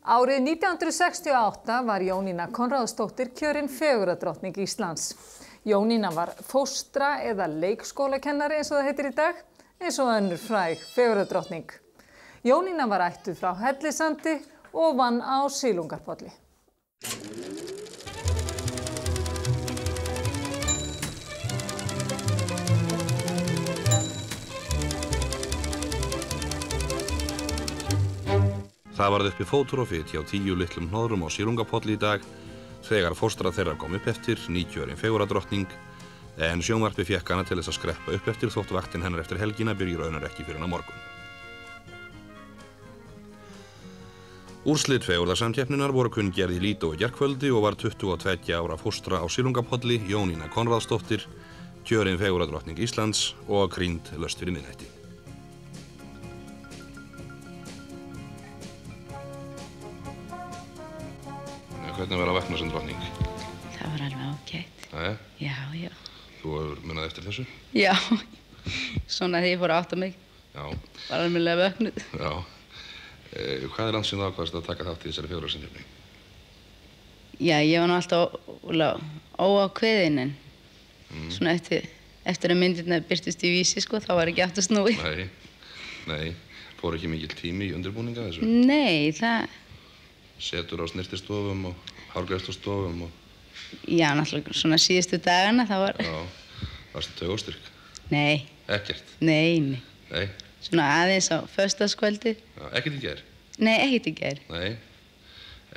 Árið 1968 var Jónína Konráðsdóttir kjörin fegurðardrottning Íslands. Jónína var fóstra eða leikskólakennari eins og það heitir í dag, eins og önnur fræg fegurðardrottning. Jónína var ættuð frá Hellisandi og vann á Silungarpolli. Það varð uppi fótur og fit hjá 10 litlum hnoðrum á Silungapolli í dag þegar fóstra þeirra kom upp eftir, 90 árin fegurðardrottning, en sjónvarpið fékk hana til þess að skreppa upp eftir þótt vaktin hennar eftir helgina byrji raunar ekki fyrr en á morgun. Úrslit fegurðarsamkeppninnar voru kunngerð í Lido í gærkvöldi og var 22 ára fóstra á Silungapolli, Jónína Konráðsdóttir, kjörin fegurðardrottning Íslands og krýnd laust fyrir miðnætti. Hvernig var að vakna sem drottning? Það var alveg ágætt. Jæja? Já. Þú hefur munað eftir þessu? Já, svona þegar ég fór að átta mig. Já. Var alveg vöknuð. Já. Hvað er langt síðan þú ákvaðst að taka þátt í þessari fegurðarsamkeppni? Já, ég var nú alltaf óákveðin en svona eftir að myndirnar birtust í Vísi, sko, þá var ekki aftur snúi. Nei. Fór ekki mikill tími í undirbúninga þessu? Nei, það... Setur á snyrtistofum og hárgreiðslustofum og... Já, náttúrulega svona síðustu dagana, það var... Já, varstu taugóstyrk? Nei. Ekkert? Nei. Nei? Svona aðeins á föstudagskvöldi. Já, ekkert í gær? Nei, ekkert í gær. Nei.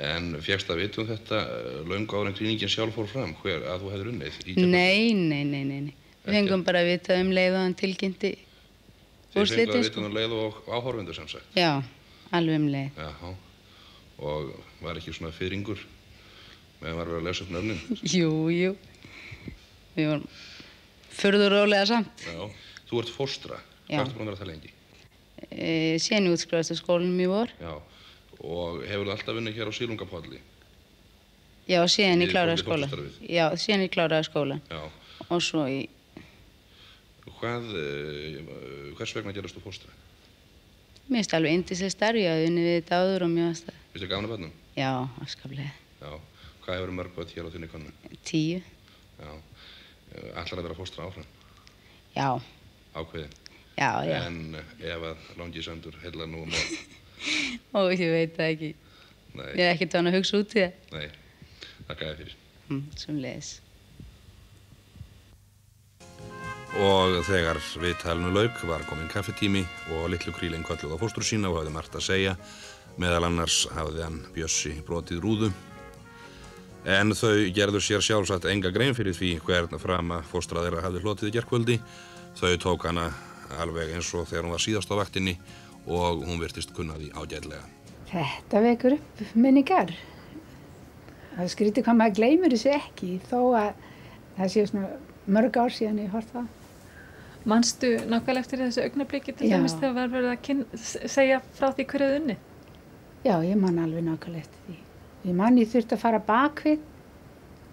En fékkst að vita þetta löngu áður en krýningin sjálf fór fram, að þú hefðir unnið í kefni? Nei. Við fengum bara að vita leið og hann tilkynnti úrslitin. Þið fengu að vita leið og áhorfendur sem sagt? Já, alveg leið. Já. Og var ekki svona fiðringur meðan var verið að lesa upp nöfnin? Jú. Við vorum furðu rólega samt. Já. Þú ert fóstra. Já. Hvað ertu búin að vera það lengi? Síðan ég útskrifaðist á skólanum í vor. Já. Og hefurðu alltaf unnið hér á Silungapolli? Já, síðan ég kláraði skólan. Já, síðan ég kláraði skólan. Já. Og svo í... Hvers vegna gerðist þú fóstra? Mér finnst alveg yndislega starf, ég hafði unnið við þetta áður og mér finnst það. Finnst þér gaman að börnum? Já, afskaplega. Já. Hvað hefur mörg börn hér á þinni konu? 10. Já. Ætlarðu að vera fóstra áfram? Já. Ákveðin? Já. En ef að langi söndur heillar nú morgun? Ó, ég veit það ekki. Nei. Ég er ekkert vann að hugsa út í það. Nei. Þakka þér fyrir. Sömuleiðis. Og þegar viðtalinu lauk var kominn kaffitími og litlu krílinn kölluð á fóstru sína og hafði margt að segja. Meðal annars hafði hann Bjössi brotið rúðu. En þau gerðu sér sjálfsagt enga grein fyrir því hvern frama fóstra þeirra hafði hlotið í gærkvöldi. Þau tók hana alveg eins og þegar hún var síðast á vaktinni og hún virtist kunna því ágætlega. Þetta vekur upp minningar. Það skrítið hvað maður gleymir þessu ekki þó að það séu svona mörg ár síðan ég horfði það. Manstu nákvæmlega eftir þessu augnabliki til dæmis þegar var verið að segja frá því hver hefði unnið? Já, ég man alveg nákvæmlega eftir því. Ég þurfti að fara bakvið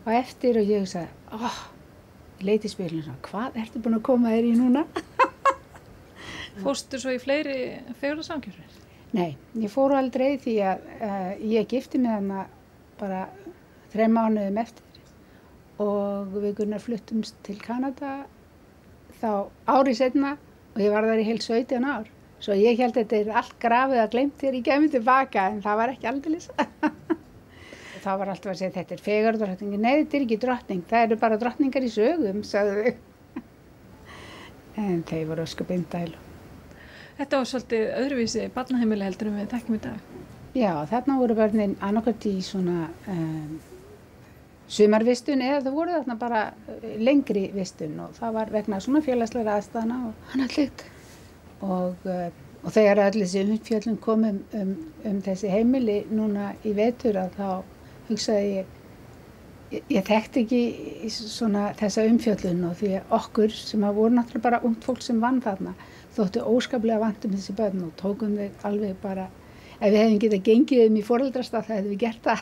og eftir og ég hugsaði, ég leit í speglinu og sagði, hvað ertu búin að koma þér í núna? Fórstu svo í fleiri fegurðarsamkeppnir? Nei, ég fór aldrei því að ég gifti mig þarna bara 3 mánuðum eftir og við Gunnar fluttumst til Kanada þá ári seinna og ég var þar í heil 17 ár. Svo ég held að þetta er allt grafið að gleymt þegar ég kemur tilbaka en það var ekki aldeilis. Þá var alltaf að segja þetta er fegurðardrottning. Nei, þetta er ekki drottning, það eru bara drottningar í sögum, sagði þau. En þau voru ósköp indæl. Þetta var svolítið öðruvísi barnaheimili heldur en við þekkjum í dag. Já, þarna voru börnin annaðhvort í svona sumarvistun eða það voru þarna bara lengri vistun og það var vegna svona félagslega aðstæðna og annað slíkt. Og þegar öll þessi umfjöllun kom þessi heimili núna í vetur að þá hugsaði ég þekkti ekki svona þessa umfjöllun og því að okkur sem voru náttúrulega bara ungt fólk sem vann þarna þóttu óskaplega vant þessi börn og tókum þau alveg bara, ef við hefðum getað gengið í foreldrastað það hefðum við gert það.